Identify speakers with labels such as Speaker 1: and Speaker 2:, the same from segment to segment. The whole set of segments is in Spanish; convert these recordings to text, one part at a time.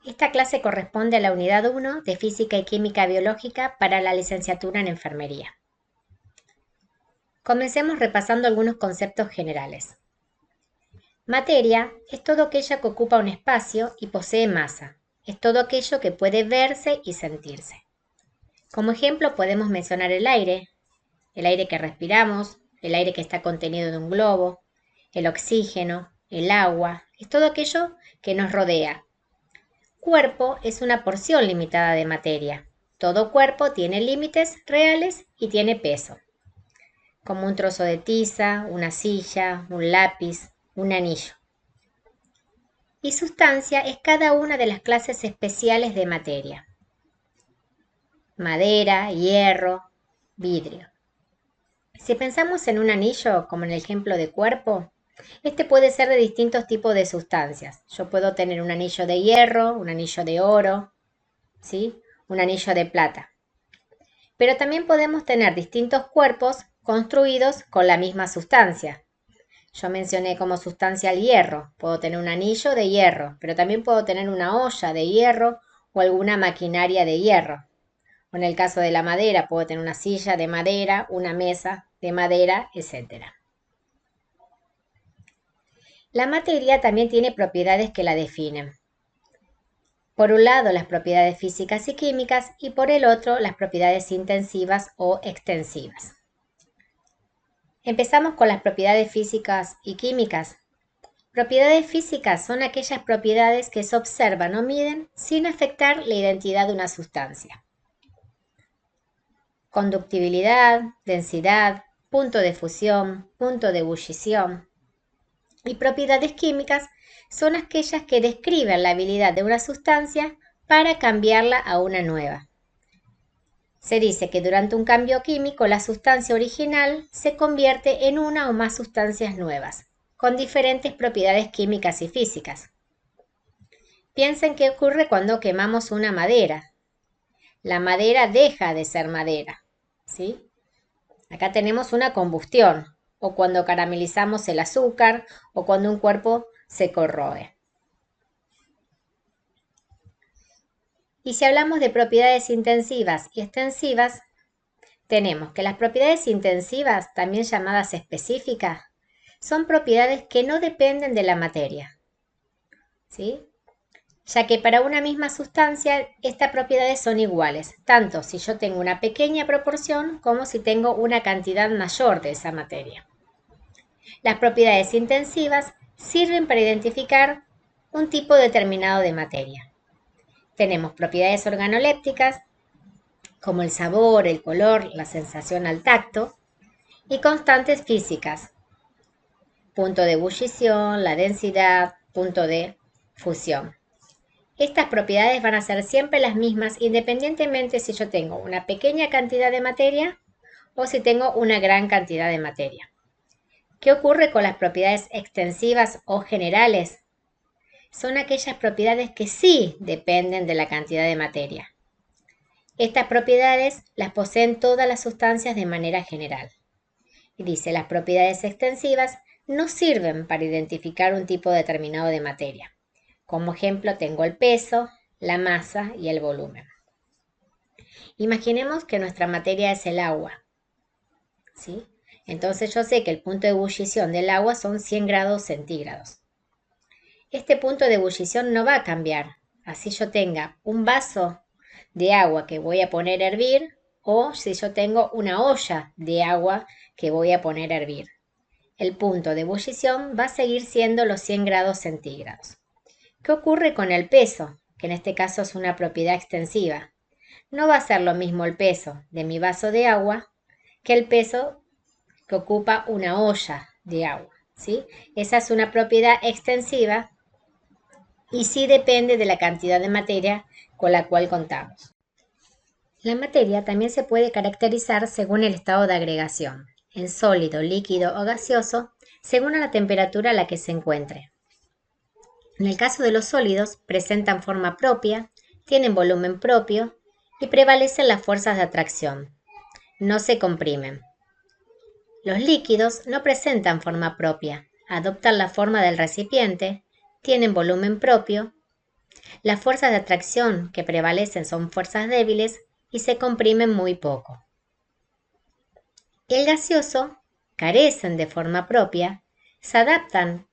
Speaker 1: Esta clase corresponde a la unidad 1 de Física y Química Biológica para la licenciatura en Enfermería. Comencemos repasando algunos conceptos generales. Materia es todo aquello que ocupa un espacio y posee masa. Es todo aquello que puede verse y sentirse. Como ejemplo podemos mencionar el aire que respiramos, el aire que está contenido en un globo, el oxígeno, el agua, es todo aquello que nos rodea. Cuerpo es una porción limitada de materia. Todo cuerpo tiene límites reales y tiene peso, como un trozo de tiza, una silla, un lápiz, un anillo. Y sustancia es cada una de las clases especiales de materia. Madera, hierro, vidrio. Si pensamos en un anillo, como en el ejemplo de cuerpo, este puede ser de distintos tipos de sustancias. Yo puedo tener un anillo de hierro, un anillo de oro, ¿sí? Un anillo de plata. Pero también podemos tener distintos cuerpos construidos con la misma sustancia. Yo mencioné como sustancia el hierro. Puedo tener un anillo de hierro, pero también puedo tener una olla de hierro o alguna maquinaria de hierro. O en el caso de la madera, puedo tener una silla de madera, una mesa de madera, etc. La materia también tiene propiedades que la definen. Por un lado, las propiedades físicas y químicas y por el otro, las propiedades intensivas o extensivas. Empezamos con las propiedades físicas y químicas. Propiedades físicas son aquellas propiedades que se observan o miden sin afectar la identidad de una sustancia. Conductibilidad, densidad, punto de fusión, punto de ebullición. Y propiedades químicas son aquellas que describen la habilidad de una sustancia para cambiarla a una nueva. Se dice que durante un cambio químico la sustancia original se convierte en una o más sustancias nuevas, con diferentes propiedades químicas y físicas. Piensen qué ocurre cuando quemamos una madera. La madera deja de ser madera, ¿sí? Acá tenemos una combustión, o cuando caramelizamos el azúcar, o cuando un cuerpo se corroe. Y si hablamos de propiedades intensivas y extensivas, tenemos que las propiedades intensivas, también llamadas específicas, son propiedades que no dependen de la materia, ¿sí? Ya que para una misma sustancia estas propiedades son iguales, tanto si yo tengo una pequeña proporción como si tengo una cantidad mayor de esa materia. Las propiedades intensivas sirven para identificar un tipo determinado de materia. Tenemos propiedades organolépticas, como el sabor, el color, la sensación al tacto, y constantes físicas, punto de ebullición, la densidad, punto de fusión. Estas propiedades van a ser siempre las mismas independientemente si yo tengo una pequeña cantidad de materia o si tengo una gran cantidad de materia. ¿Qué ocurre con las propiedades extensivas o generales? Son aquellas propiedades que sí dependen de la cantidad de materia. Estas propiedades las poseen todas las sustancias de manera general. Y dice, las propiedades extensivas no sirven para identificar un tipo determinado de materia. Como ejemplo tengo el peso, la masa y el volumen. Imaginemos que nuestra materia es el agua, ¿sí? Entonces yo sé que el punto de ebullición del agua son 100 grados centígrados. Este punto de ebullición no va a cambiar, así yo tenga un vaso de agua que voy a poner a hervir o si yo tengo una olla de agua que voy a poner a hervir. El punto de ebullición va a seguir siendo los 100 grados centígrados. ¿Qué ocurre con el peso? Que en este caso es una propiedad extensiva. No va a ser lo mismo el peso de mi vaso de agua que el peso que ocupa una olla de agua, ¿sí? Esa es una propiedad extensiva y sí depende de la cantidad de materia con la cual contamos. La materia también se puede caracterizar según el estado de agregación, en sólido, líquido o gaseoso, según la temperatura a la que se encuentre. En el caso de los sólidos, presentan forma propia, tienen volumen propio y prevalecen las fuerzas de atracción. No se comprimen. Los líquidos no presentan forma propia, adoptan la forma del recipiente, tienen volumen propio Las fuerzas de atracción que prevalecen son fuerzas débiles y se comprimen muy poco. El gaseoso carecen de forma propia, se adaptan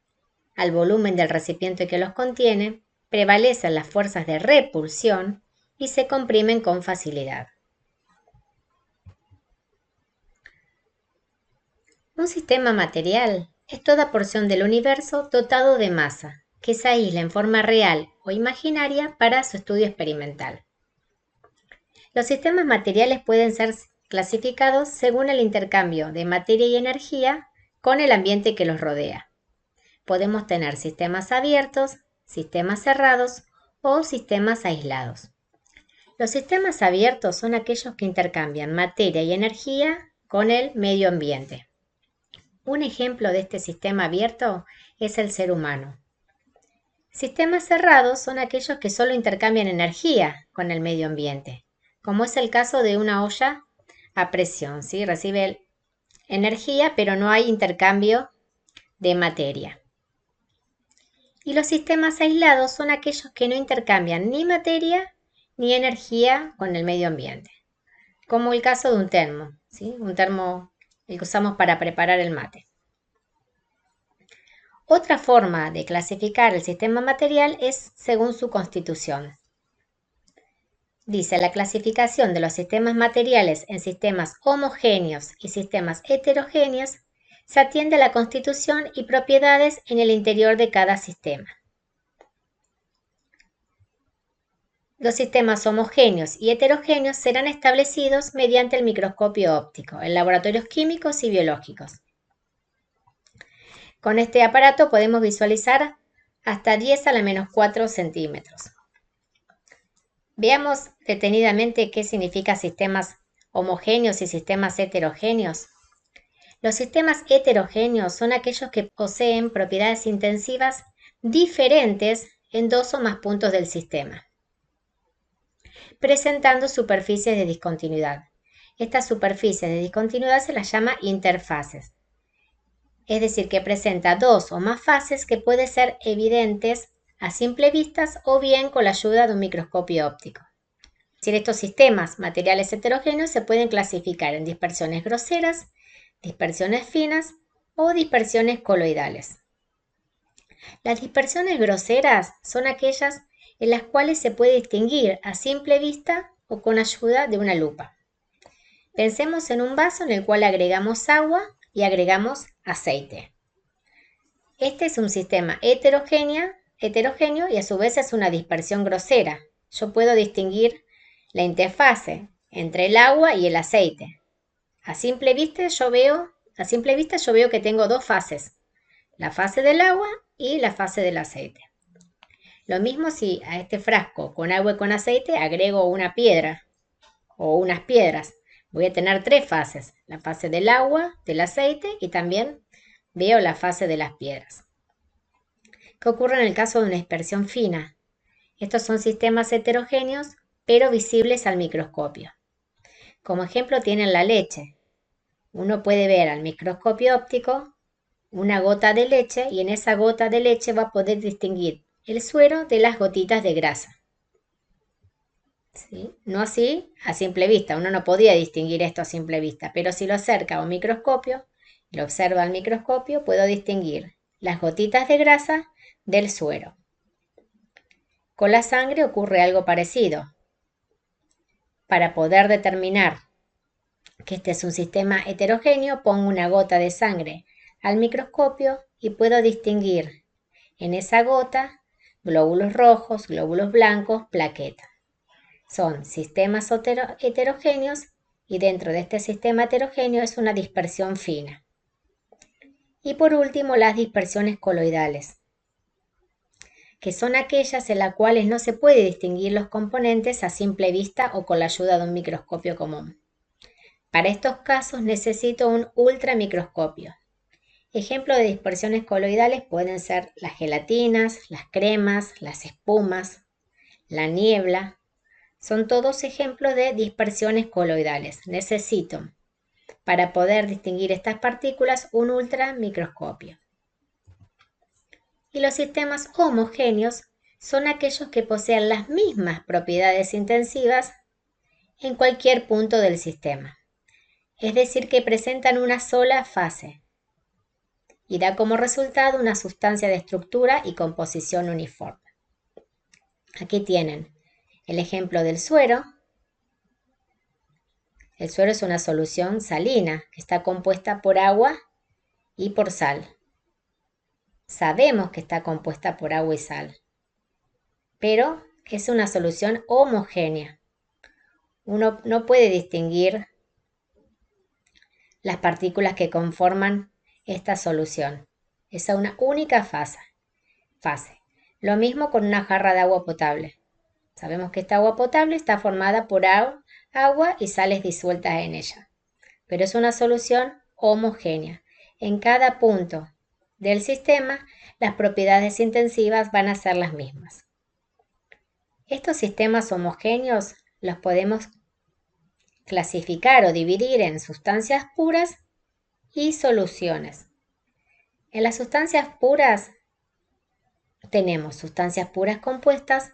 Speaker 1: al volumen del recipiente que los contiene, prevalecen las fuerzas de repulsión y se comprimen con facilidad. Un sistema material es toda porción del universo dotado de masa, que se aísla en forma real o imaginaria para su estudio experimental. Los sistemas materiales pueden ser clasificados según el intercambio de materia y energía con el ambiente que los rodea. Podemos tener sistemas abiertos, sistemas cerrados o sistemas aislados. Los sistemas abiertos son aquellos que intercambian materia y energía con el medio ambiente. Un ejemplo de este sistema abierto es el ser humano. Sistemas cerrados son aquellos que solo intercambian energía con el medio ambiente, como es el caso de una olla a presión, ¿sí? Recibe energía, pero no hay intercambio de materia. Y los sistemas aislados son aquellos que no intercambian ni materia ni energía con el medio ambiente, como el caso de un termo, ¿sí? Un termo el que usamos para preparar el mate. Otra forma de clasificar el sistema material es según su constitución. Dice, la clasificación de los sistemas materiales en sistemas homogéneos y sistemas heterogéneos se atiende a la constitución y propiedades en el interior de cada sistema. Los sistemas homogéneos y heterogéneos serán establecidos mediante el microscopio óptico en laboratorios químicos y biológicos. Con este aparato podemos visualizar hasta 10 a la menos 4 centímetros. Veamos detenidamente qué significa sistemas homogéneos y sistemas heterogéneos. Los sistemas heterogéneos son aquellos que poseen propiedades intensivas diferentes en dos o más puntos del sistema, presentando superficies de discontinuidad. Estas superficies de discontinuidad se las llama interfaces. Es decir, que presenta dos o más fases que pueden ser evidentes a simple vista o bien con la ayuda de un microscopio óptico. Es decir, estos sistemas materiales heterogéneos se pueden clasificar en dispersiones groseras, dispersiones finas o dispersiones coloidales. Las dispersiones groseras son aquellas en las cuales se puede distinguir a simple vista o con ayuda de una lupa. Pensemos en un vaso en el cual agregamos agua y agregamos aceite. Este es un sistema heterogéneo y a su vez es una dispersión grosera. Yo puedo distinguir la interfase entre el agua y el aceite. A simple vista yo veo que tengo dos fases, la fase del agua y la fase del aceite. Lo mismo si a este frasco con agua y con aceite agrego una piedra o unas piedras. Voy a tener tres fases, la fase del agua, del aceite y también veo la fase de las piedras. ¿Qué ocurre en el caso de una dispersión fina? Estos son sistemas heterogéneos pero visibles al microscopio. Como ejemplo tienen la leche. Uno puede ver al microscopio óptico una gota de leche y en esa gota de leche va a poder distinguir el suero de las gotitas de grasa. ¿Sí? No así a simple vista, uno no podía distinguir esto a simple vista, pero si lo acerca a un microscopio y lo observa al microscopio, puedo distinguir las gotitas de grasa del suero. Con la sangre ocurre algo parecido. Para poder determinar que este es un sistema heterogéneo, pongo una gota de sangre al microscopio y puedo distinguir en esa gota glóbulos rojos, glóbulos blancos, plaquetas. Son sistemas heterogéneos y dentro de este sistema heterogéneo es una dispersión fina. Y por último, las dispersiones coloidales, que son aquellas en las cuales no se puede distinguir los componentes a simple vista o con la ayuda de un microscopio común. Para estos casos necesito un ultramicroscopio. Ejemplos de dispersiones coloidales pueden ser las gelatinas, las cremas, las espumas, la niebla. Son todos ejemplos de dispersiones coloidales. Necesito, para poder distinguir estas partículas, un ultramicroscopio. Y los sistemas homogéneos son aquellos que poseen las mismas propiedades intensivas en cualquier punto del sistema, es decir, que presentan una sola fase y da como resultado una sustancia de estructura y composición uniforme. Aquí tienen el ejemplo del suero. El suero es una solución salina que está compuesta por agua y por sal. Sabemos que está compuesta por agua y sal, pero es una solución homogénea. Uno no puede distinguir las partículas que conforman esta solución. Es una única fase. Lo mismo con una jarra de agua potable. Sabemos que esta agua potable está formada por agua y sales disueltas en ella, pero es una solución homogénea. En cada punto del sistema, las propiedades intensivas van a ser las mismas. Estos sistemas homogéneos los podemos clasificar o dividir en sustancias puras y soluciones. En las sustancias puras tenemos sustancias puras compuestas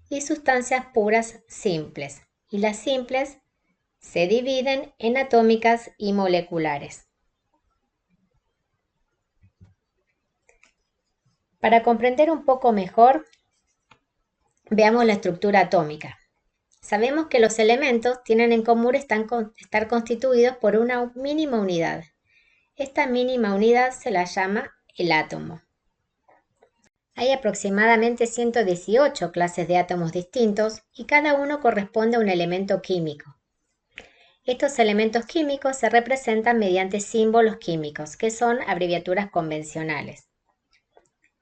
Speaker 1: y sustancias puras simples. Y las simples se dividen en atómicas y moleculares. Para comprender un poco mejor, veamos la estructura atómica. Sabemos que los elementos tienen en común estar constituidos por una mínima unidad. Esta mínima unidad se la llama el átomo. Hay aproximadamente 118 clases de átomos distintos y cada uno corresponde a un elemento químico. Estos elementos químicos se representan mediante símbolos químicos, que son abreviaturas convencionales.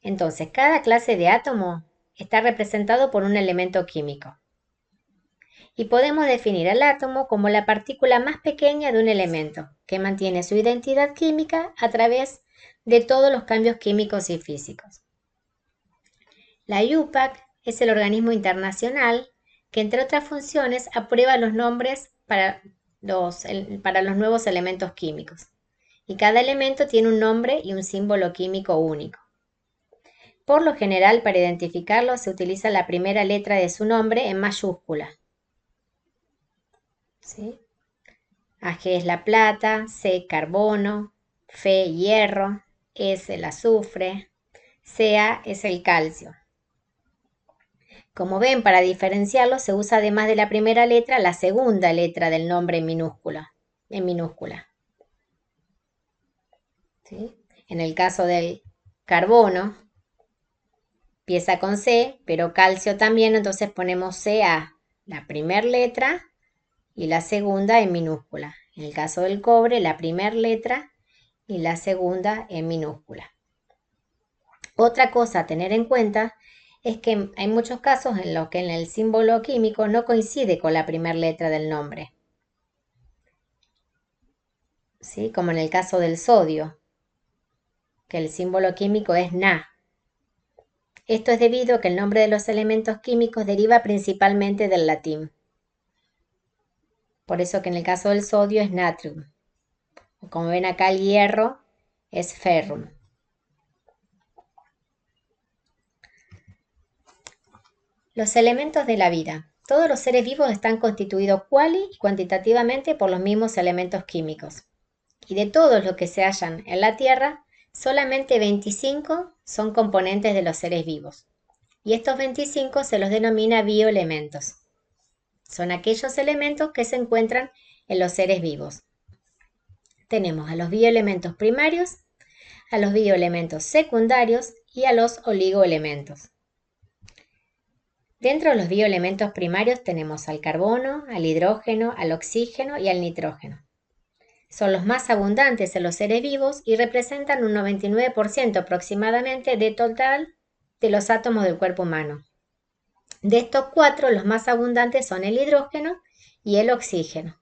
Speaker 1: Entonces, cada clase de átomo está representado por un elemento químico. Y podemos definir al átomo como la partícula más pequeña de un elemento, que mantiene su identidad química a través de todos los cambios químicos y físicos. La IUPAC es el organismo internacional que, entre otras funciones, aprueba los nombres para los nuevos elementos químicos. Y cada elemento tiene un nombre y un símbolo químico único. Por lo general, para identificarlo, se utiliza la primera letra de su nombre en mayúscula. ¿Sí? AG es la plata, C carbono, Fe hierro, S el azufre, Ca es el calcio. Como ven, para diferenciarlo se usa además de la primera letra, la segunda letra del nombre en minúscula. ¿Sí? En el caso del carbono, empieza con C, pero calcio también, entonces ponemos Ca, la primera letra y la segunda en minúscula. En el caso del cobre, la primera letra y la segunda en minúscula. Otra cosa a tener en cuenta es que hay muchos casos en los que en el símbolo químico no coincide con la primera letra del nombre. ¿Sí? Como en el caso del sodio, que el símbolo químico es Na. Esto es debido a que el nombre de los elementos químicos deriva principalmente del latín. Por eso que en el caso del sodio es natrium. Como ven acá, el hierro es ferrum. Los elementos de la vida. Todos los seres vivos están constituidos cuali y cuantitativamente por los mismos elementos químicos. Y de todos los que se hallan en la Tierra, solamente 25 son componentes de los seres vivos. Y estos 25 se los denomina bioelementos. Son aquellos elementos que se encuentran en los seres vivos. Tenemos a los bioelementos primarios, a los bioelementos secundarios y a los oligoelementos. Dentro de los bioelementos primarios tenemos al carbono, al hidrógeno, al oxígeno y al nitrógeno. Son los más abundantes en los seres vivos y representan un 99% aproximadamente del total de los átomos del cuerpo humano. De estos 4, los más abundantes son el hidrógeno y el oxígeno.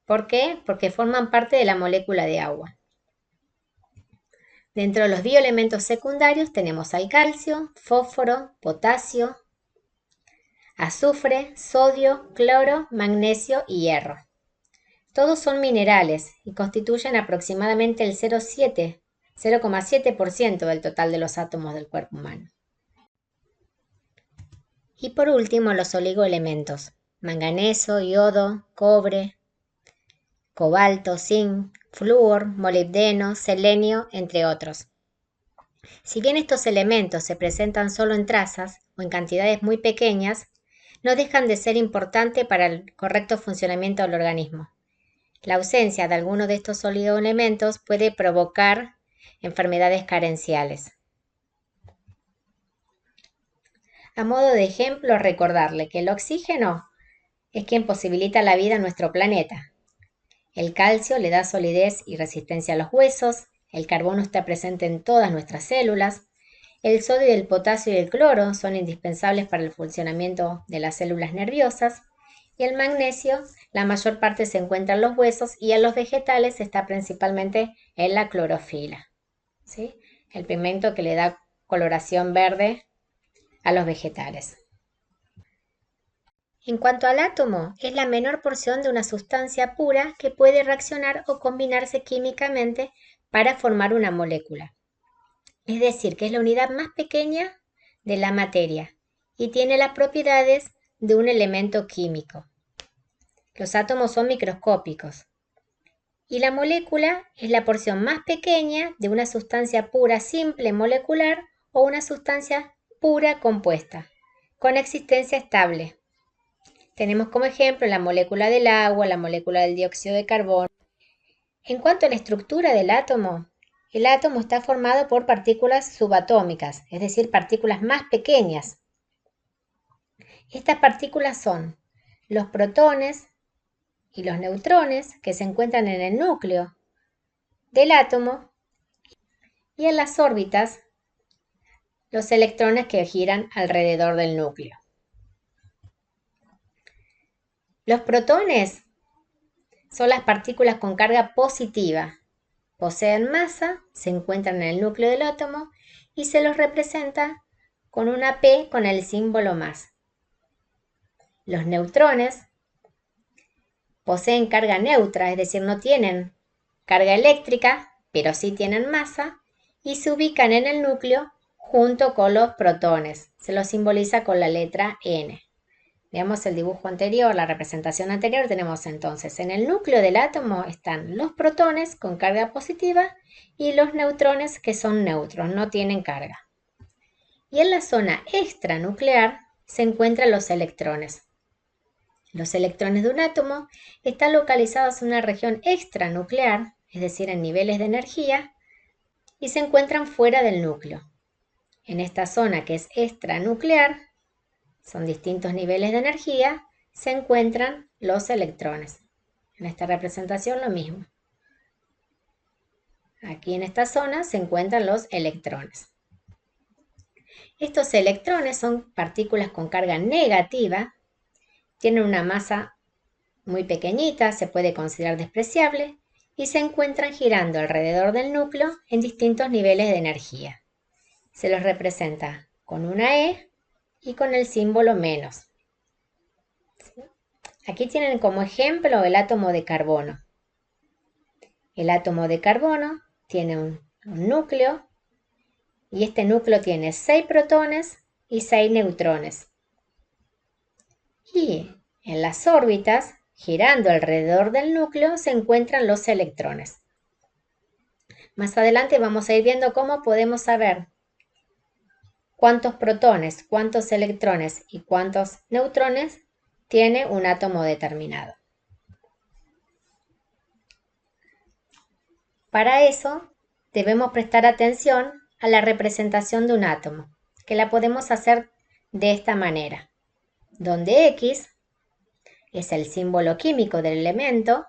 Speaker 1: ¿Por qué? Porque forman parte de la molécula de agua. Dentro de los bioelementos secundarios tenemos al calcio, fósforo, potasio, azufre, sodio, cloro, magnesio y hierro. Todos son minerales y constituyen aproximadamente el 0,7% del total de los átomos del cuerpo humano. Y por último, los oligoelementos: manganeso, yodo, cobre, cobalto, zinc, flúor, molibdeno, selenio, entre otros. Si bien estos elementos se presentan solo en trazas o en cantidades muy pequeñas, no dejan de ser importantes para el correcto funcionamiento del organismo. La ausencia de alguno de estos oligoelementos puede provocar enfermedades carenciales. A modo de ejemplo, recordarle que el oxígeno es quien posibilita la vida en nuestro planeta. El calcio le da solidez y resistencia a los huesos, el carbono está presente en todas nuestras células, el sodio, el potasio y el cloro son indispensables para el funcionamiento de las células nerviosas, y el magnesio, la mayor parte se encuentra en los huesos y en los vegetales está principalmente en la clorofila, ¿sí? El pigmento que le da coloración verde a los vegetales. En cuanto al átomo, es la menor porción de una sustancia pura que puede reaccionar o combinarse químicamente para formar una molécula. Es decir, que es la unidad más pequeña de la materia y tiene las propiedades de un elemento químico. Los átomos son microscópicos y la molécula es la porción más pequeña de una sustancia pura simple molecular o una sustancia pura compuesta, con existencia estable. Tenemos como ejemplo la molécula del agua, la molécula del dióxido de carbono. En cuanto a la estructura del átomo, el átomo está formado por partículas subatómicas, es decir, partículas más pequeñas. Estas partículas son los protones y los neutrones, que se encuentran en el núcleo del átomo, y en las órbitas, los electrones que giran alrededor del núcleo. Los protones son las partículas con carga positiva. Poseen masa, se encuentran en el núcleo del átomo y se los representa con una P con el símbolo más. Los neutrones poseen carga neutra, es decir, no tienen carga eléctrica, pero sí tienen masa y se ubican en el núcleo junto con los protones. Se los simboliza con la letra N. Veamos el dibujo anterior, la representación anterior. Tenemos entonces en el núcleo del átomo están los protones con carga positiva y los neutrones que son neutros, no tienen carga. Y en la zona extranuclear se encuentran los electrones. Los electrones de un átomo están localizados en una región extranuclear, es decir, en niveles de energía, y se encuentran fuera del núcleo. En esta zona que es extranuclear, son distintos niveles de energía, se encuentran los electrones. En esta representación lo mismo. Aquí en esta zona se encuentran los electrones. Estos electrones son partículas con carga negativa, tienen una masa muy pequeñita, se puede considerar despreciable, y se encuentran girando alrededor del núcleo en distintos niveles de energía. Se los representa con una E y con el símbolo menos. Aquí tienen como ejemplo el átomo de carbono. El átomo de carbono tiene un núcleo y este núcleo tiene 6 protones y 6 neutrones. Y en las órbitas, girando alrededor del núcleo, se encuentran los electrones. Más adelante vamos a ir viendo cómo podemos saber cuántos protones, cuántos electrones y cuántos neutrones tiene un átomo determinado. Para eso debemos prestar atención a la representación de un átomo, que la podemos hacer de esta manera, donde X es el símbolo químico del elemento,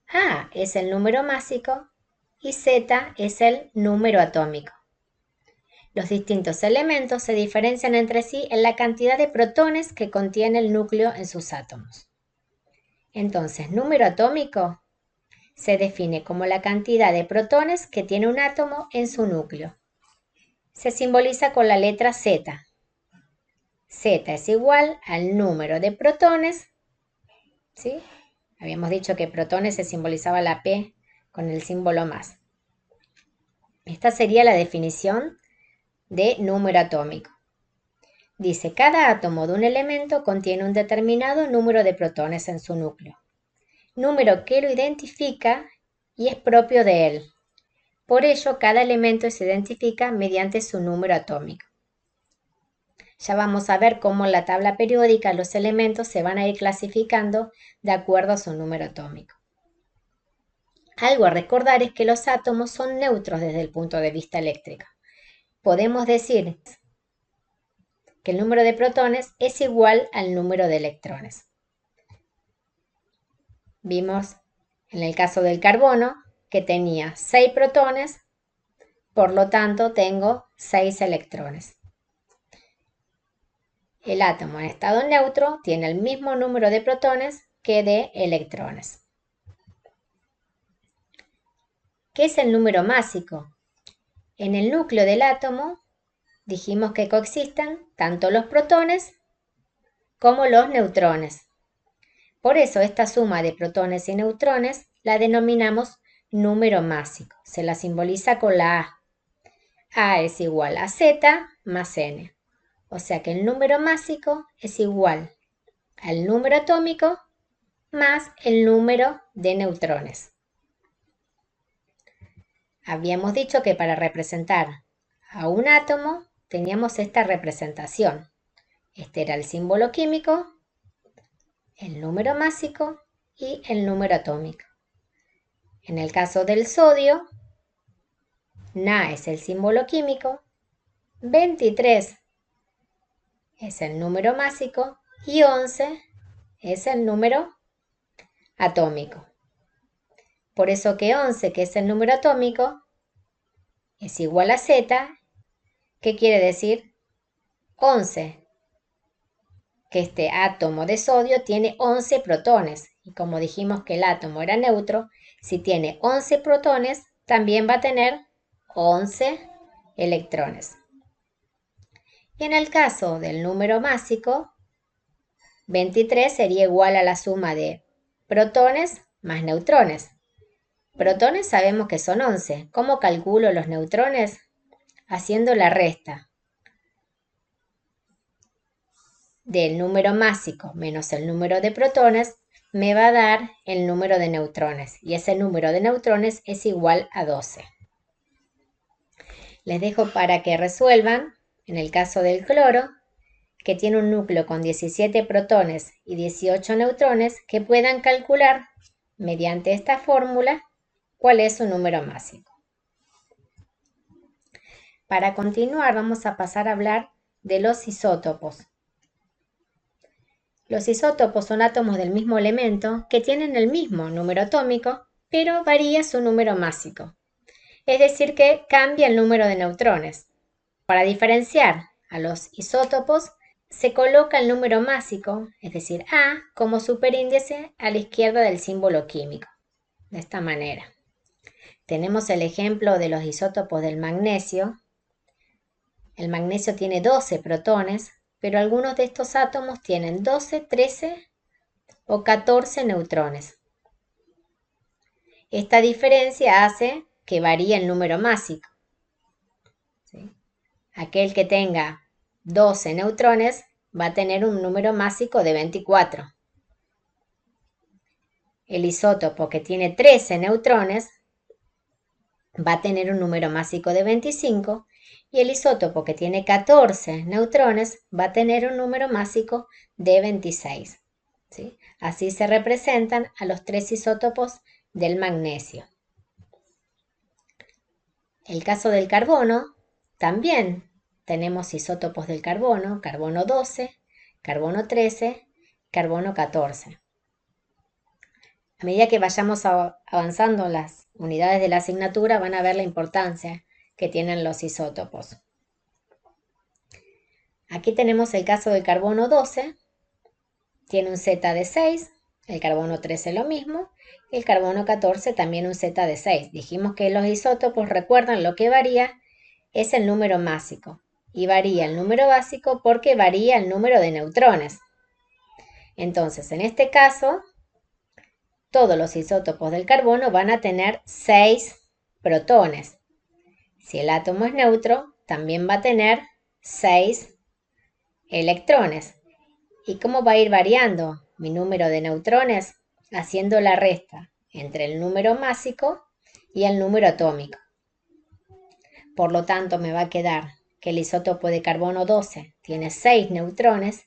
Speaker 1: A es el número másico y Z es el número atómico. Los distintos elementos se diferencian entre sí en la cantidad de protones que contiene el núcleo en sus átomos. Entonces, número atómico se define como la cantidad de protones que tiene un átomo en su núcleo. Se simboliza con la letra Z. Z es igual al número de protones, ¿sí? Habíamos dicho que protones se simbolizaba la P con el símbolo más. Esta sería la definición de número atómico. Dice, cada átomo de un elemento contiene un determinado número de protones en su núcleo, número que lo identifica y es propio de él. Por ello, cada elemento se identifica mediante su número atómico. Ya vamos a ver cómo en la tabla periódica los elementos se van a ir clasificando de acuerdo a su número atómico. Algo a recordar es que los átomos son neutros desde el punto de vista eléctrico. Podemos decir que el número de protones es igual al número de electrones. Vimos en el caso del carbono que tenía 6 protones, por lo tanto tengo 6 electrones. El átomo en estado neutro tiene el mismo número de protones que de electrones. ¿Qué es el número másico? En el núcleo del átomo dijimos que coexisten tanto los protones como los neutrones. Por eso esta suma de protones y neutrones la denominamos número másico. Se la simboliza con la A. A es igual a Z más N. O sea que el número másico es igual al número atómico más el número de neutrones. Habíamos dicho que para representar a un átomo teníamos esta representación. Este era el símbolo químico, el número másico y el número atómico. En el caso del sodio, Na es el símbolo químico, 23 es el número másico y 11 es el número atómico. Por eso que 11, que es el número atómico, es igual a Z. ¿Qué quiere decir? 11. Que este átomo de sodio tiene 11 protones. Y como dijimos que el átomo era neutro, si tiene 11 protones, también va a tener 11 electrones. Y en el caso del número másico, 23 sería igual a la suma de protones más neutrones. Protones sabemos que son 11. ¿Cómo calculo los neutrones? Haciendo la resta del número másico menos el número de protones me va a dar el número de neutrones. Y ese número de neutrones es igual a 12. Les dejo para que resuelvan, en el caso del cloro, que tiene un núcleo con 17 protones y 18 neutrones, que puedan calcular, mediante esta fórmula, cuál es su número másico. Para continuar, vamos a pasar a hablar de los isótopos. Los isótopos son átomos del mismo elemento que tienen el mismo número atómico, pero varía su número másico. Es decir, que cambia el número de neutrones. Para diferenciar a los isótopos, se coloca el número másico, es decir, A, como superíndice a la izquierda del símbolo químico. De esta manera. Tenemos el ejemplo de los isótopos del magnesio. El magnesio tiene 12 protones, pero algunos de estos átomos tienen 12, 13 o 14 neutrones. Esta diferencia hace que varíe el número másico. ¿Sí? Aquel que tenga 12 neutrones va a tener un número másico de 24. El isótopo que tiene 13 neutrones va a tener un número másico de 25 y el isótopo que tiene 14 neutrones va a tener un número másico de 26. ¿Sí? Así se representan a los 3 isótopos del magnesio. El caso del carbono, también tenemos isótopos del carbono, carbono 12, carbono 13, carbono 14. A medida que vayamos avanzando en las unidades de la asignatura, van a ver la importancia que tienen los isótopos. Aquí tenemos el caso del carbono 12, tiene un Z de 6, el carbono 13 lo mismo, y el carbono 14 también un Z de 6. Dijimos que los isótopos, recuerdan, lo que varía es el número másico, y varía el número básico porque varía el número de neutrones. Entonces, en este caso, todos los isótopos del carbono van a tener 6 protones. Si el átomo es neutro, también va a tener 6 electrones. ¿Y cómo va a ir variando mi número de neutrones? Haciendo la resta entre el número másico y el número atómico. Por lo tanto, me va a quedar que el isótopo de carbono 12 tiene 6 neutrones,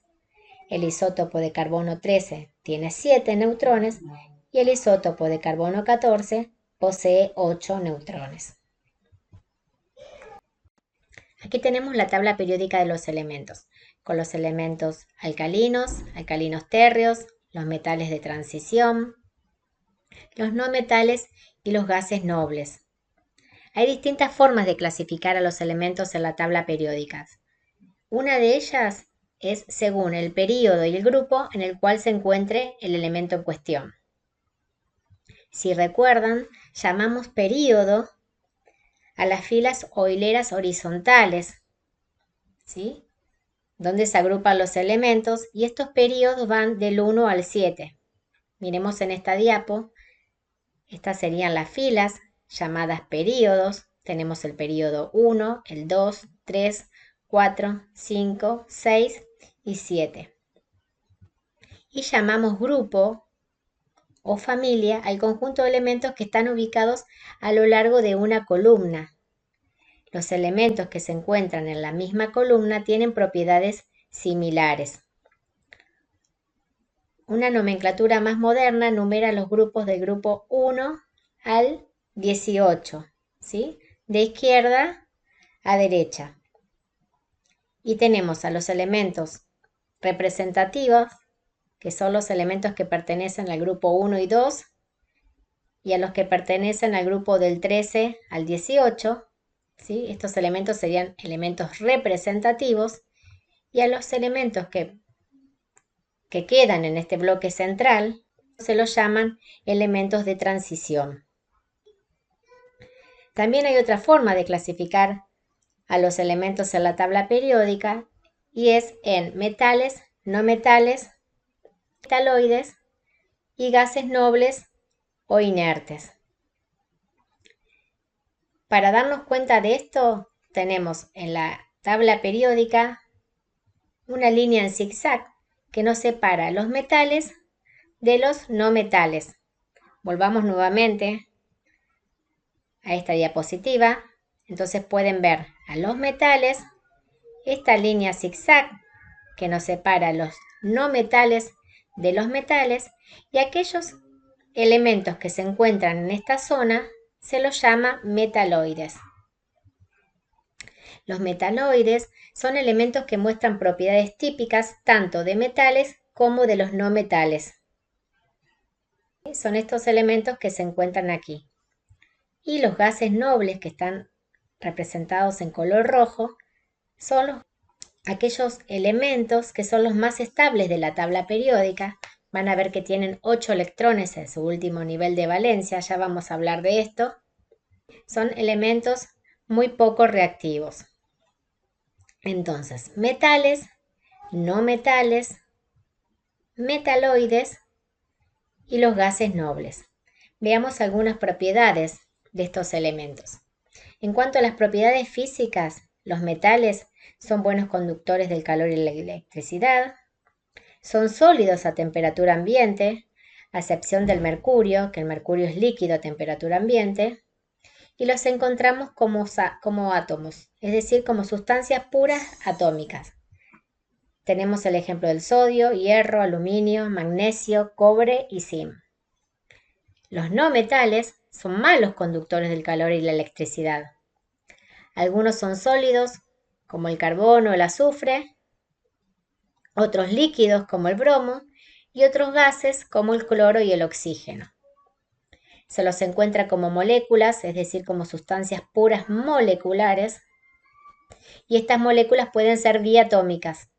Speaker 1: el isótopo de carbono 13 tiene 7 neutrones y el isótopo de carbono 14 posee 8 neutrones. Aquí tenemos la tabla periódica de los elementos, con los elementos alcalinos, alcalinos térreos, los metales de transición, los no metales y los gases nobles. Hay distintas formas de clasificar a los elementos en la tabla periódica. Una de ellas es según el período y el grupo en el cual se encuentre el elemento en cuestión. Si recuerdan, llamamos período a las filas o hileras horizontales, ¿sí?, donde se agrupan los elementos, y estos períodos van del 1 al 7. Miremos en esta diapo, estas serían las filas llamadas períodos. Tenemos el período 1, el 2, 3, 4, 5, 6 y 7. Y llamamos grupo o familia al conjunto de elementos que están ubicados a lo largo de una columna. Los elementos que se encuentran en la misma columna tienen propiedades similares. Una nomenclatura más moderna numera los grupos del grupo 1 al 18, ¿sí?, de izquierda a derecha. Y tenemos a los elementos representativos, que son los elementos que pertenecen al grupo 1 y 2, y a los que pertenecen al grupo del 13 al 18, ¿sí? Estos elementos serían elementos representativos, y a los elementos que quedan en este bloque central se los llaman elementos de transición. También hay otra forma de clasificar a los elementos en la tabla periódica, y es en metales, no metales, metaloides y gases nobles o inertes. Para darnos cuenta de esto, tenemos en la tabla periódica una línea en zigzag que nos separa los metales de los no metales. Volvamos nuevamente a esta diapositiva. Entonces pueden ver a los metales, esta línea zigzag que nos separa los no metales de los metales, y aquellos elementos que se encuentran en esta zona se los llama metaloides. Los metaloides son elementos que muestran propiedades típicas tanto de metales como de los no metales. Son estos elementos que se encuentran aquí. Y los gases nobles, que están representados en color rojo, son aquellos elementos que son los más estables de la tabla periódica. Van a ver que tienen 8 electrones en su último nivel de valencia, ya vamos a hablar de esto. Son elementos muy poco reactivos. Entonces, metales, no metales, metaloides y los gases nobles. Veamos algunas propiedades de estos elementos. En cuanto a las propiedades físicas, los metales son buenos conductores del calor y la electricidad, son sólidos a temperatura ambiente, a excepción del mercurio, que el mercurio es líquido a temperatura ambiente, y los encontramos como átomos, es decir, como sustancias puras atómicas. Tenemos el ejemplo del sodio, hierro, aluminio, magnesio, cobre y zinc. Los no metales son malos conductores del calor y la electricidad. Algunos son sólidos, como el carbono o el azufre, otros líquidos, como el bromo, y otros gases, como el cloro y el oxígeno. Se los encuentra como moléculas, es decir, como sustancias puras moleculares, y estas moléculas pueden ser diatómicas.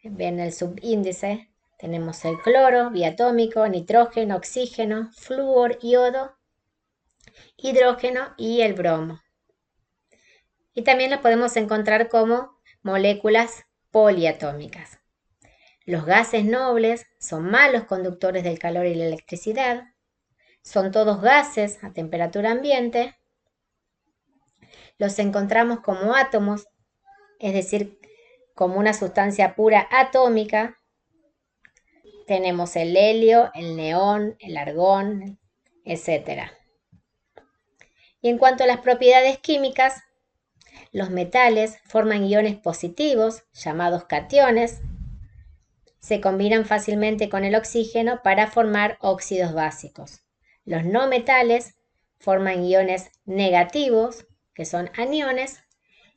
Speaker 1: Ven el subíndice, tenemos el cloro, diatómico, nitrógeno, oxígeno, flúor, yodo, hidrógeno y el bromo. Y también los podemos encontrar como moléculas poliatómicas. Los gases nobles son malos conductores del calor y la electricidad. Son todos gases a temperatura ambiente. Los encontramos como átomos, es decir, como una sustancia pura atómica, tenemos el helio, el neón, el argón, etc. Y en cuanto a las propiedades químicas, los metales forman iones positivos, llamados cationes. Se combinan fácilmente con el oxígeno para formar óxidos básicos. Los no metales forman iones negativos, que son aniones.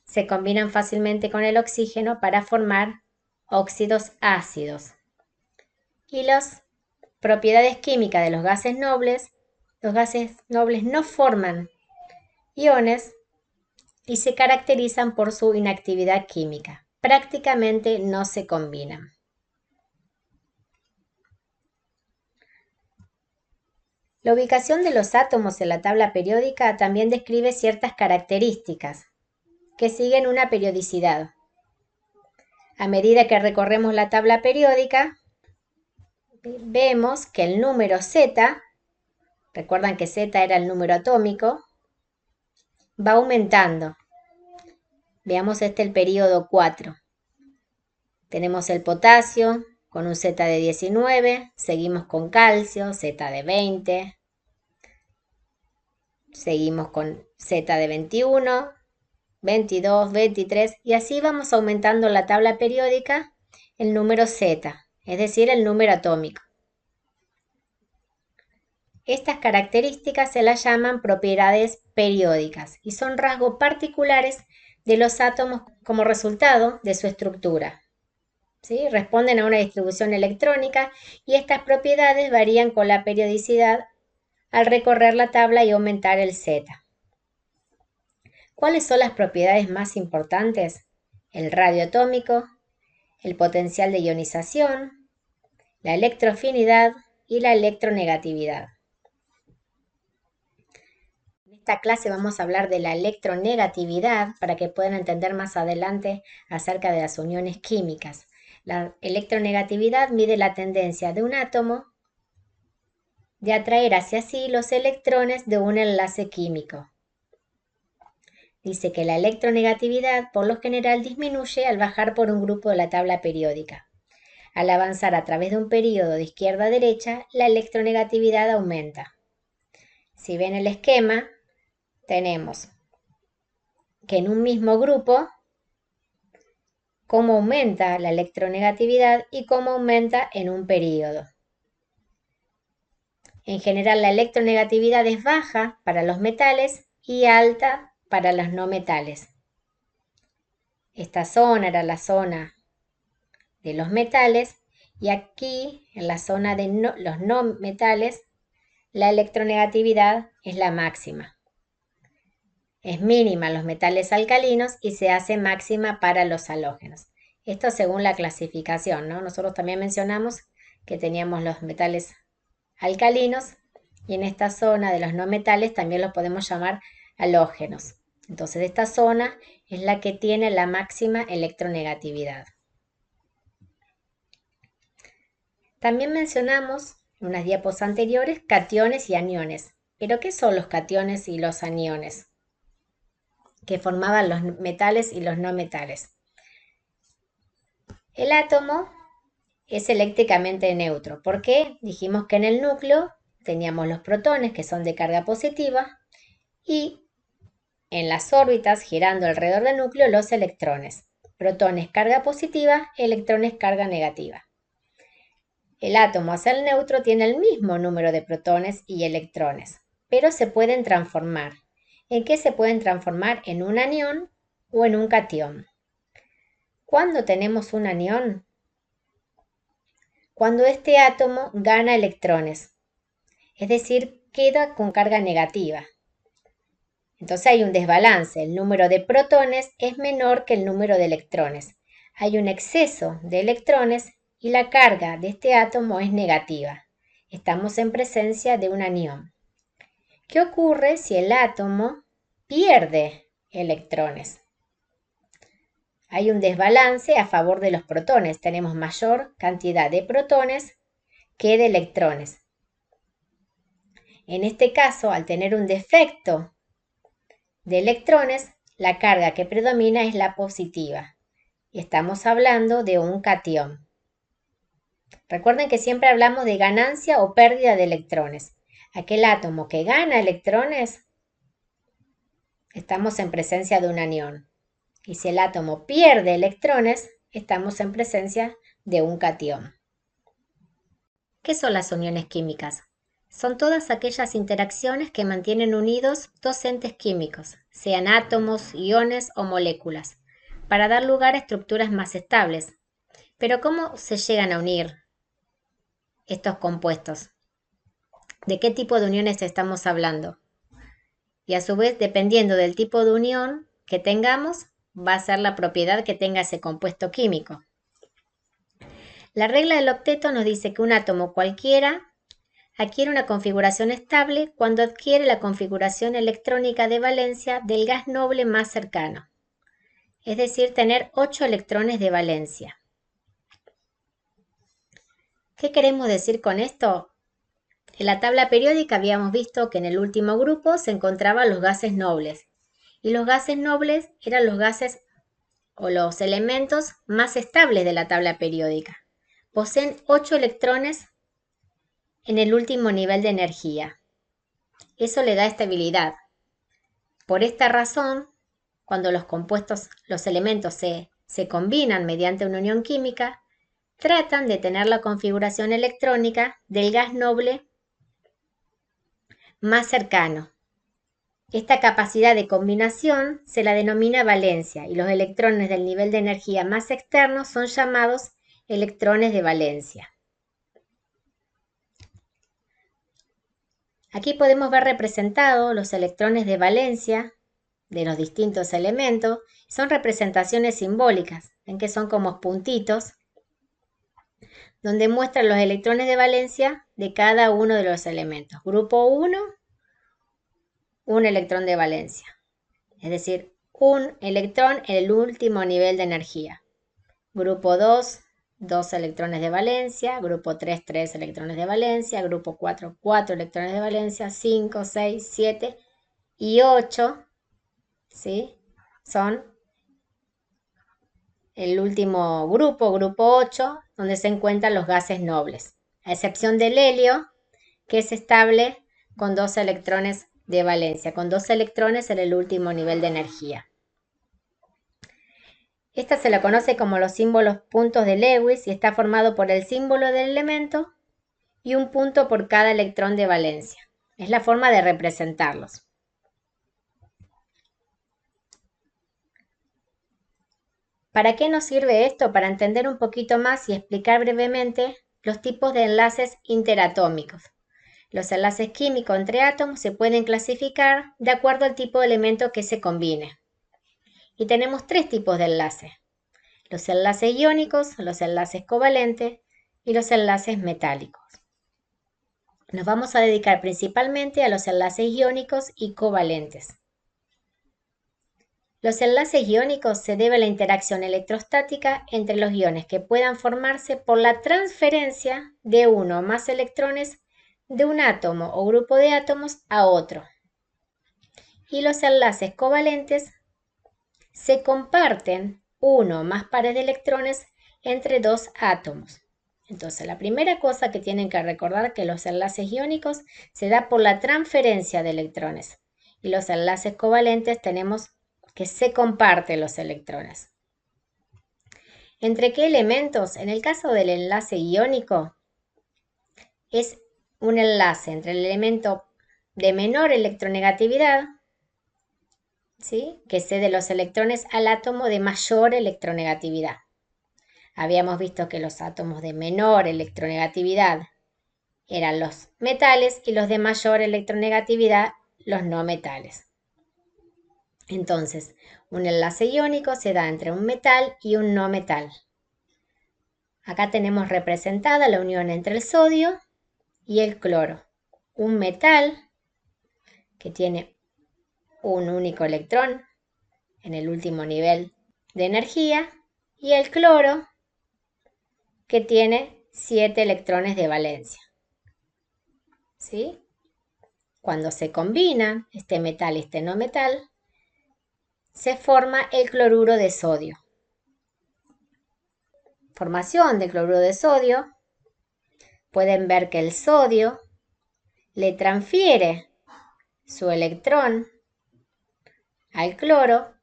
Speaker 1: Se combinan fácilmente con el oxígeno para formar óxidos ácidos. Y las propiedades químicas de los gases nobles no forman iones y se caracterizan por su inactividad química. Prácticamente no se combinan. La ubicación de los átomos en la tabla periódica también describe ciertas características que siguen una periodicidad. A medida que recorremos la tabla periódica, vemos que el número Z, recuerdan que Z era el número atómico, va aumentando. Veamos el periodo 4. Tenemos el potasio con un Z de 19, seguimos con calcio, Z de 20, seguimos con Z de 21, 22, 23 y así vamos aumentando la tabla periódica el número Z, es decir, el número atómico. Estas características se las llaman propiedades periódicas y son rasgos particulares de los átomos como resultado de su estructura. ¿Sí? Responden a una distribución electrónica y estas propiedades varían con la periodicidad al recorrer la tabla y aumentar el Z. ¿Cuáles son las propiedades más importantes? El radio atómico, el potencial de ionización, la electroafinidad y la electronegatividad. En esta clase vamos a hablar de la electronegatividad para que puedan entender más adelante acerca de las uniones químicas. La electronegatividad mide la tendencia de un átomo de atraer hacia sí los electrones de un enlace químico. Dice que la electronegatividad por lo general disminuye al bajar por un grupo de la tabla periódica. Al avanzar a través de un período de izquierda a derecha, la electronegatividad aumenta. Si ven el esquema, tenemos que en un mismo grupo, cómo aumenta la electronegatividad y cómo aumenta en un período. En general, la electronegatividad es baja para los metales y alta para los no metales. Esta zona era la zona de los metales y aquí, en la zona de los no metales, la electronegatividad es la máxima. Es mínima en los metales alcalinos y se hace máxima para los halógenos. Esto según la clasificación, ¿no? Nosotros también mencionamos que teníamos los metales alcalinos y en esta zona de los no metales también los podemos llamar halógenos. Entonces esta zona es la que tiene la máxima electronegatividad. También mencionamos en unas diapos anteriores cationes y aniones. ¿Pero qué son los cationes y los aniones que formaban los metales y los no metales? El átomo es eléctricamente neutro. ¿Por qué? Dijimos que en el núcleo teníamos los protones que son de carga positiva y en las órbitas girando alrededor del núcleo los electrones. Protones carga positiva, electrones carga negativa. El átomo hacia el neutro tiene el mismo número de protones y electrones, pero se pueden transformar. ¿En qué se pueden transformar? En un anión o en un catión. ¿Cuándo tenemos un anión? Cuando este átomo gana electrones, es decir, queda con carga negativa. Entonces hay un desbalance, el número de protones es menor que el número de electrones. Hay un exceso de electrones y la carga de este átomo es negativa. Estamos en presencia de un anión. ¿Qué ocurre si el átomo pierde electrones? Hay un desbalance a favor de los protones. Tenemos mayor cantidad de protones que de electrones. En este caso, al tener un defecto de electrones, la carga que predomina es la positiva. y estamos hablando de un catión. Recuerden que siempre hablamos de ganancia o pérdida de electrones. Aquel átomo que gana electrones, estamos en presencia de un anión. Y si el átomo pierde electrones, estamos en presencia de un catión. ¿Qué son las uniones químicas? Son todas aquellas interacciones que mantienen unidos dos entes químicos, sean átomos, iones o moléculas, para dar lugar a estructuras más estables. Pero ¿cómo se llegan a unir estos compuestos? ¿De qué tipo de uniones estamos hablando? Y a su vez, dependiendo del tipo de unión que tengamos, va a ser la propiedad que tenga ese compuesto químico. La regla del octeto nos dice que un átomo cualquiera adquiere una configuración estable cuando adquiere la configuración electrónica de valencia del gas noble más cercano, es decir, tener 8 electrones de valencia. ¿Qué queremos decir con esto? En la tabla periódica habíamos visto que en el último grupo se encontraban los gases nobles, y los gases nobles eran los gases o los elementos más estables de la tabla periódica. Poseen 8 electrones en el último nivel de energía. Eso le da estabilidad. Por esta razón, cuando los elementos se combinan mediante una unión química, tratan de tener la configuración electrónica del gas noble más cercano. Esta capacidad de combinación se la denomina valencia y los electrones del nivel de energía más externo son llamados electrones de valencia. Aquí podemos ver representados los electrones de valencia de los distintos elementos. Son representaciones simbólicas, en que son como puntitos, donde muestran los electrones de valencia de cada uno de los elementos. Grupo 1, un electrón de valencia, es decir, un electrón en el último nivel de energía. Grupo 2, 2 electrones de valencia. Grupo 3, 3 electrones de valencia. Grupo 4, 4 electrones de valencia. 5, 6, 7 y 8, ¿sí? Son el último grupo, grupo 8, donde se encuentran los gases nobles, a excepción del helio, que es estable con 2 electrones de valencia, con 2 electrones en el último nivel de energía. Esta se la conoce como los símbolos puntos de Lewis y está formado por el símbolo del elemento y un punto por cada electrón de valencia. Es la forma de representarlos. ¿Para qué nos sirve esto? Para entender un poquito más y explicar brevemente los tipos de enlaces interatómicos. Los enlaces químicos entre átomos se pueden clasificar de acuerdo al tipo de elemento que se combine. Y tenemos 3 tipos de enlaces: los enlaces iónicos, los enlaces covalentes y los enlaces metálicos. Nos vamos a dedicar principalmente a los enlaces iónicos y covalentes. Los enlaces iónicos se debe a la interacción electrostática entre los iones que puedan formarse por la transferencia de uno o más electrones de un átomo o grupo de átomos a otro. Y los enlaces covalentes se comparten uno o más pares de electrones entre dos átomos. Entonces, la primera cosa que tienen que recordar es que los enlaces iónicos se da por la transferencia de electrones y los enlaces covalentes tenemos que se comparten los electrones. ¿Entre qué elementos? En el caso del enlace iónico, es un enlace entre el elemento de menor electronegatividad, ¿sí?, que cede los electrones al átomo de mayor electronegatividad. Habíamos visto que los átomos de menor electronegatividad eran los metales y los de mayor electronegatividad los no metales. Entonces, un enlace iónico se da entre un metal y un no metal. Acá tenemos representada la unión entre el sodio y el cloro. Un metal que tiene un único electrón en el último nivel de energía y el cloro que tiene 7 electrones de valencia. ¿Sí? Cuando se combinan este metal y este no metal, se forma el cloruro de sodio. formación del cloruro de sodio, pueden ver que el sodio le transfiere su electrón al cloro.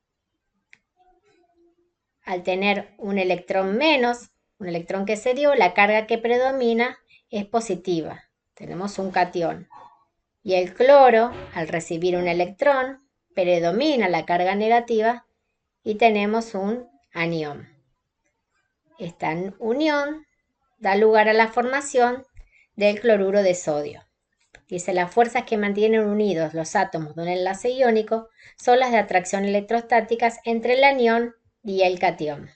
Speaker 1: Al tener un electrón menos, un electrón que se dio, la carga que predomina es positiva. Tenemos un catión. Y el cloro, al recibir un electrón, predomina la carga negativa y tenemos un anión. Esta unión da lugar a la formación del cloruro de sodio. Dice, las fuerzas que mantienen unidos los átomos de un enlace iónico son las de atracción electrostáticas entre el anión y el catión.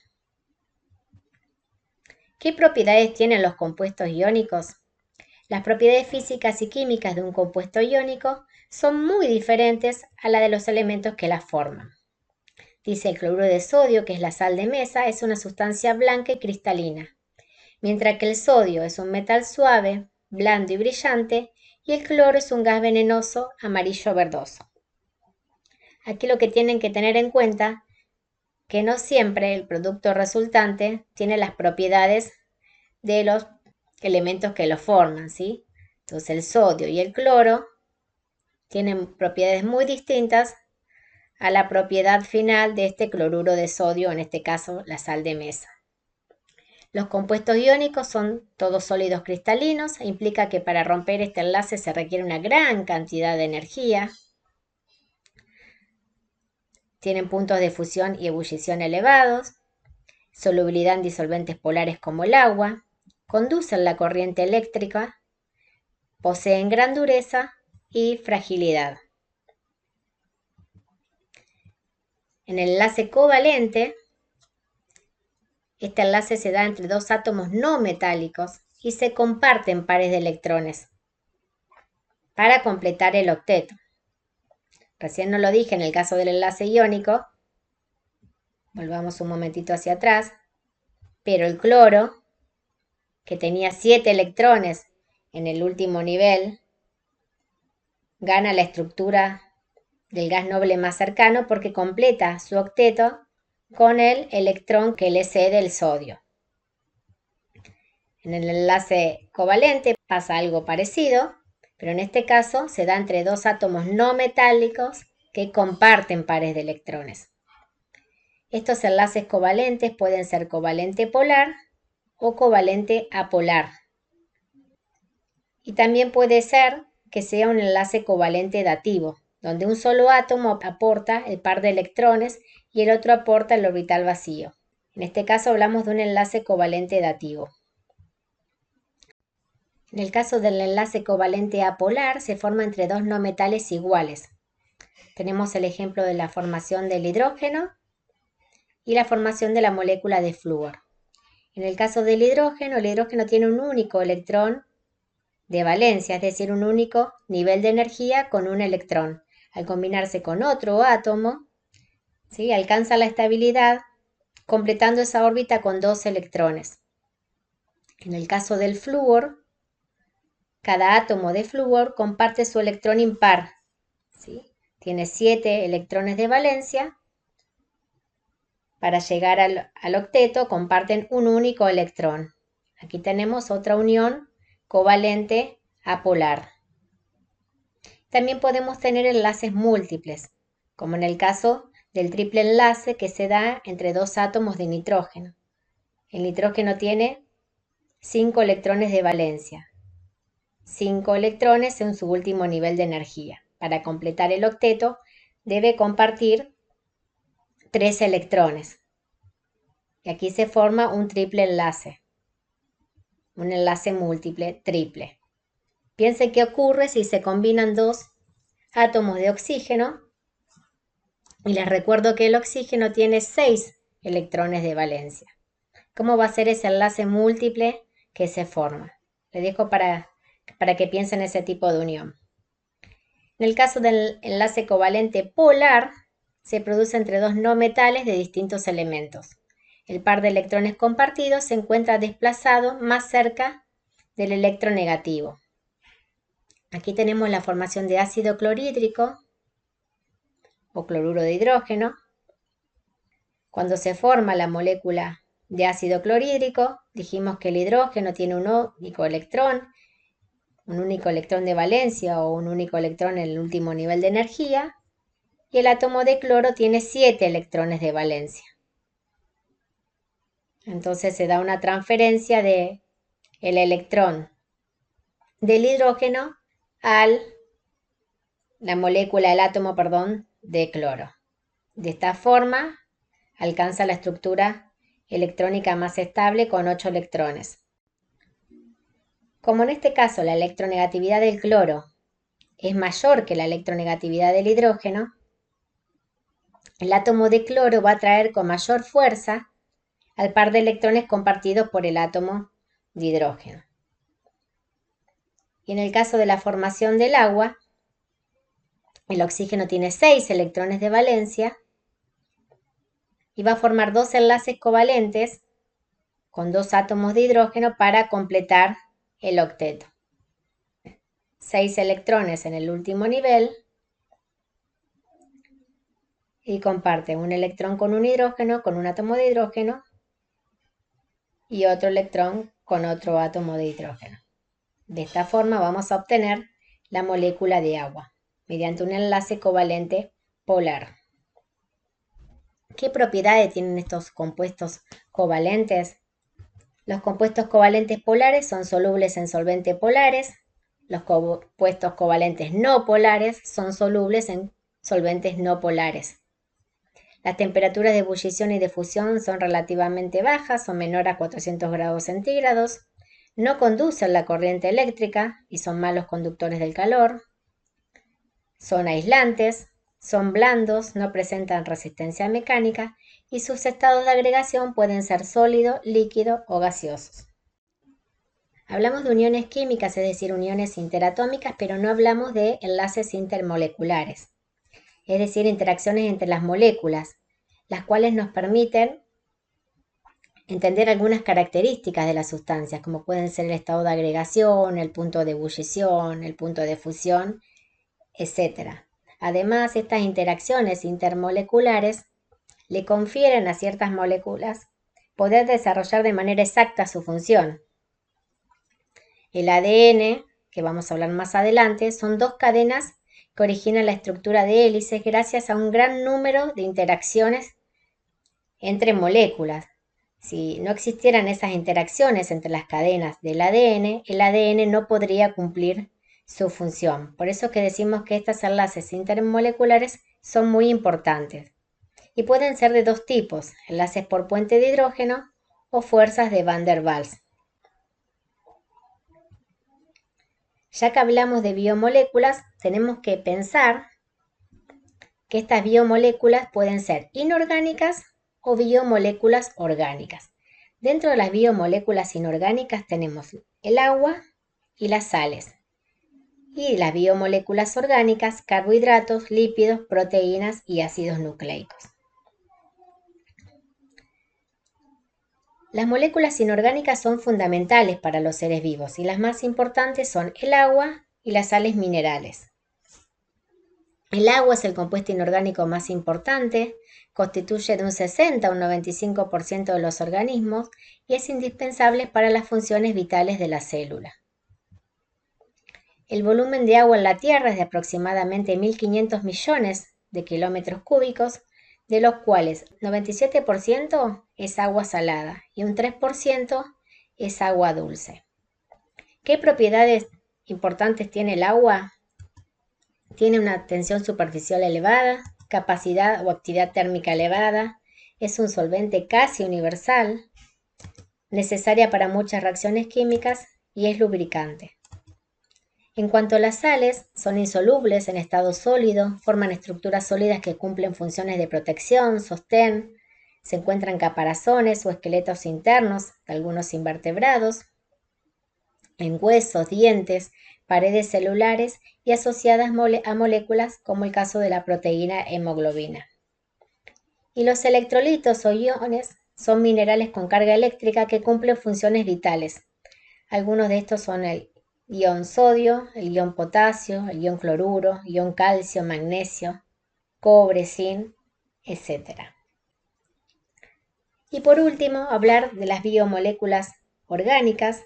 Speaker 1: ¿Qué propiedades tienen los compuestos iónicos? Las propiedades físicas y químicas de un compuesto iónico son muy diferentes a las de los elementos que las forman. Dice, el cloruro de sodio, que es la sal de mesa, es una sustancia blanca y cristalina, mientras que el sodio es un metal suave, blando y brillante, y el cloro es un gas venenoso amarillo verdoso. Aquí lo que tienen que tener en cuenta que no siempre el producto resultante tiene las propiedades de los elementos que lo forman, ¿sí? Entonces el sodio y el cloro tienen propiedades muy distintas a la propiedad final de este cloruro de sodio, en este caso la sal de mesa. Los compuestos iónicos son todos sólidos cristalinos e implica que para romper este enlace se requiere una gran cantidad de energía. Tienen puntos de fusión y ebullición elevados, solubilidad en disolventes polares como el agua, conducen la corriente eléctrica, poseen gran dureza y fragilidad. En el enlace covalente, este enlace se da entre dos átomos no metálicos y se comparten pares de electrones para completar el octeto. Recién no lo dije en el caso del enlace iónico, volvamos un momentito hacia atrás, pero el cloro, que tenía 7 electrones en el último nivel, gana la estructura del gas noble más cercano porque completa su octeto con el electrón que le cede el sodio. En el enlace covalente pasa algo parecido, pero en este caso se da entre dos átomos no metálicos que comparten pares de electrones. Estos enlaces covalentes pueden ser covalente polar o covalente apolar. Y también puede ser que sea un enlace covalente dativo, donde un solo átomo aporta el par de electrones y el otro aporta el orbital vacío. En este caso hablamos de un enlace covalente dativo. En el caso del enlace covalente apolar se forma entre dos no metales iguales. Tenemos el ejemplo de la formación del hidrógeno y la formación de la molécula de flúor. En el caso del hidrógeno, el hidrógeno tiene un único electrón de valencia, es decir, un único nivel de energía con un electrón. Al combinarse con otro átomo, ¿sí?, alcanza la estabilidad, completando esa órbita con 2 electrones. En el caso del flúor, cada átomo de flúor comparte su electrón impar, ¿sí? Tiene 7 electrones de valencia. Para llegar al octeto comparten un único electrón. Aquí tenemos otra unión covalente apolar. También podemos tener enlaces múltiples, como en el caso del triple enlace que se da entre dos átomos de nitrógeno. El nitrógeno tiene 5 electrones de valencia, 5 electrones en su último nivel de energía. Para completar el octeto debe compartir 3 electrones. Y aquí se forma un triple enlace, un enlace múltiple triple. Piensen qué ocurre si se combinan dos átomos de oxígeno, y les recuerdo que el oxígeno tiene 6 electrones de valencia. ¿Cómo va a ser ese enlace múltiple que se forma? Les dejo para que piensen ese tipo de unión. En el caso del enlace covalente polar, se produce entre dos no metales de distintos elementos. El par de electrones compartidos se encuentra desplazado más cerca del electronegativo. Aquí tenemos la formación de ácido clorhídrico o cloruro de hidrógeno. Cuando se forma la molécula de ácido clorhídrico. Dijimos que el hidrógeno tiene un único electrón de valencia o un único electrón en el último nivel de energía. Y el átomo de cloro tiene 7 electrones de valencia. Entonces se da una transferencia del electrón del hidrógeno la molécula, el átomo, perdón, de cloro. De esta forma alcanza la estructura electrónica más estable con 8 electrones. Como en este caso la electronegatividad del cloro es mayor que la electronegatividad del hidrógeno, el átomo de cloro va a atraer con mayor fuerza al par de electrones compartidos por el átomo de hidrógeno. Y en el caso de la formación del agua, el oxígeno tiene 6 electrones de valencia y va a formar 2 enlaces covalentes con 2 átomos de hidrógeno para completar el octeto. 6 electrones en el último nivel y comparte un electrón con un hidrógeno, con un átomo de hidrógeno y otro electrón con otro átomo de hidrógeno. De esta forma vamos a obtener la molécula de agua mediante un enlace covalente polar. ¿Qué propiedades tienen estos compuestos covalentes? Los compuestos covalentes polares son solubles en solventes polares. Los compuestos covalentes no polares son solubles en solventes no polares. Las temperaturas de ebullición y de fusión son relativamente bajas, son menor a 400 grados centígrados. No conducen la corriente eléctrica y son malos conductores del calor. Son aislantes, son blandos, no presentan resistencia mecánica y sus estados de agregación pueden ser sólido, líquido o gaseosos. Hablamos de uniones químicas, es decir, uniones interatómicas, pero no hablamos de enlaces intermoleculares, es decir, interacciones entre las moléculas, las cuales nos permiten entender algunas características de las sustancias, como pueden ser el estado de agregación, el punto de ebullición, el punto de fusión, etc. Además, estas interacciones intermoleculares le confieren a ciertas moléculas poder desarrollar de manera exacta su función. El ADN, que vamos a hablar más adelante, son 2 cadenas que originan la estructura de hélices gracias a un gran número de interacciones entre moléculas. Si no existieran esas interacciones entre las cadenas del ADN, el ADN no podría cumplir su función. Por eso que decimos que estos enlaces intermoleculares son muy importantes. Y pueden ser de 2 tipos, enlaces por puente de hidrógeno o fuerzas de Van der Waals. Ya que hablamos de biomoléculas, tenemos que pensar que estas biomoléculas pueden ser inorgánicas o biomoléculas orgánicas. Dentro de las biomoléculas inorgánicas tenemos el agua y las sales. Y las biomoléculas orgánicas, carbohidratos, lípidos, proteínas y ácidos nucleicos. Las moléculas inorgánicas son fundamentales para los seres vivos y las más importantes son el agua y las sales minerales. El agua es el compuesto inorgánico más importante, constituye de un 60 a un 95% de los organismos y es indispensable para las funciones vitales de la célula. El volumen de agua en la Tierra es de aproximadamente 1.500 millones de kilómetros cúbicos, de los cuales 97% es agua salada y un 3% es agua dulce. ¿Qué propiedades importantes tiene el agua? Tiene una tensión superficial elevada, capacidad o actividad térmica elevada, es un solvente casi universal, necesaria para muchas reacciones químicas y es lubricante. En cuanto a las sales, son insolubles en estado sólido, forman estructuras sólidas que cumplen funciones de protección, sostén, se encuentran en caparazones o esqueletos internos de algunos invertebrados, en huesos, dientes, paredes celulares y asociadas a moléculas como el caso de la proteína hemoglobina. Y los electrolitos o iones son minerales con carga eléctrica que cumplen funciones vitales. Algunos de estos son el ion sodio, el ion potasio, el ion cloruro, ion calcio, magnesio, cobre, zinc, etc. Y por último, hablar de las biomoléculas orgánicas,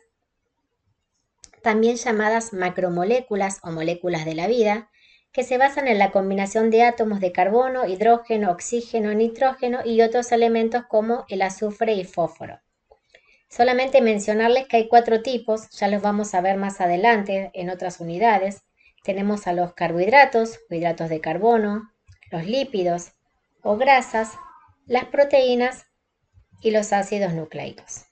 Speaker 1: también llamadas macromoléculas o moléculas de la vida, que se basan en la combinación de átomos de carbono, hidrógeno, oxígeno, nitrógeno y otros elementos como el azufre y fósforo. Solamente mencionarles que hay 4 tipos, ya los vamos a ver más adelante en otras unidades. Tenemos a los carbohidratos o hidratos de carbono, los lípidos o grasas, las proteínas y los ácidos nucleicos.